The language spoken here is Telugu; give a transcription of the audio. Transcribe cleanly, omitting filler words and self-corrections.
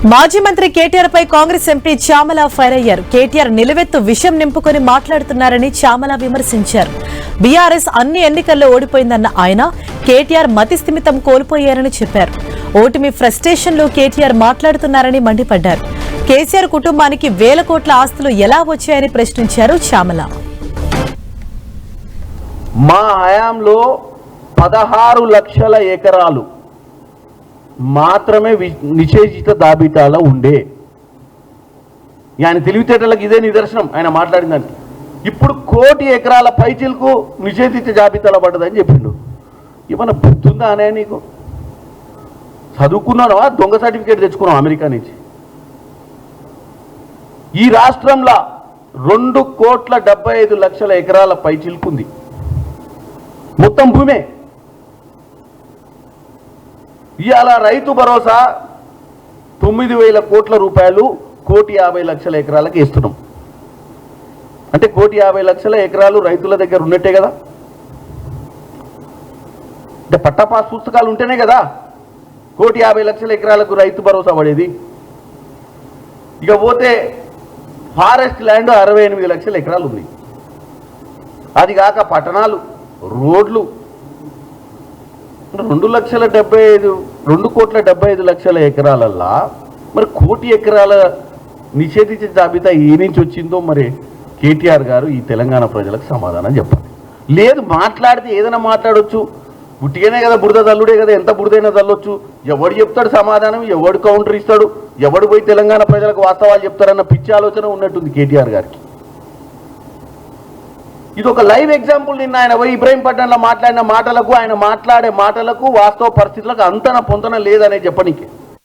మాజీ మంత్రి కేటీఆర్ పై కాంగ్రెస్ ఎంపీ చామల ఫైర్ అయ్యారు. కేటీఆర్ నిలువెత్తు విషం నింపుకొని మాట్లాడుతున్నారని చామల విమర్శించారు. బీఆర్ఎస్ అన్ని ఎన్నికల్లో ఓడిపోయిందన్న ఆయన కేటీఆర్ మతి స్థిమితం కోల్పోయారని చెప్పారు. ఓటమి ఫ్రస్ట్రేషన్ లో కేటీఆర్ మాట్లాడుతున్నారని మండిపడ్డారు. కేసీఆర్ కుటుంబానికి వేల కోట్ల ఆస్తులు ఎలా వచ్చాయని ప్రశ్నించారు చామల. మా హయాంలో 16 లక్షల ఎకరాలు మాత్రమే నిషేధిత జాబితాలో ఉండే. ఆయన తెలివితేటలకు ఇదే నిదర్శనం. ఆయన మాట్లాడిందంటే ఇప్పుడు 1 కోటి ఎకరాల పైచిలకు నిషేధిత జాబితాలో పడ్డదని చెప్పిండు. ఏమన్నా బుద్ధుందా అనే నీకు? చదువుకున్నావా? దొంగ సర్టిఫికేట్ తెచ్చుకున్నావు అమెరికా నుంచి. ఈ రాష్ట్రంలో 2,75,00,000 ఎకరాల పైచిలుకుంది మొత్తం భూమే. ఇవాళ రైతు భరోసా 9,000 కోట్ల రూపాయలు 1,50,00,000 ఎకరాలకు ఇస్తున్నాం. అంటే 1,50,00,000 ఎకరాలు రైతుల దగ్గర ఉన్నట్టే కదా. అంటే పట్టాపాస్ పుస్తకాలు ఉంటేనే కదా 1,50,00,000 ఎకరాలకు రైతు భరోసా పడేది. ఇక పోతే ఫారెస్ట్ ల్యాండ్ 68 లక్షల ఎకరాలు ఉంది. అది కాక పట్టణాలు, రోడ్లు 2,75,00,000 ఎకరాలల్లా మరి 1 కోటి ఎకరాల నిషేధించిన జాబితా ఏ నుంచి వచ్చిందో మరి కేటీఆర్ గారు ఈ తెలంగాణ ప్రజలకు సమాధానం చెప్పాలి. లేదు మాట్లాడితే ఏదైనా మాట్లాడొచ్చు, గుట్టిగానే కదా, బురద తల్లుడే కదా, ఎంత బురదైనా తల్లొచ్చు. ఎవడు చెప్తాడు సమాధానం, ఎవడు కౌంటర్ ఇస్తాడు, ఎవడు పోయి తెలంగాణ ప్రజలకు వాస్తవాలు చెప్తారన్న పిచ్చి ఆలోచన ఉన్నట్టుంది కేటీఆర్ గారికి. ఇది ఒక లైవ్ ఎగ్జాంపుల్. నిన్న ఆయన పోయి ఇబ్రహీంపట్నంలో మాట్లాడిన మాటలకు, ఆయన మాట్లాడే మాటలకు, వాస్తవ పరిస్థితులకు అంతన పొంతన లేదనే చెప్పనీకి.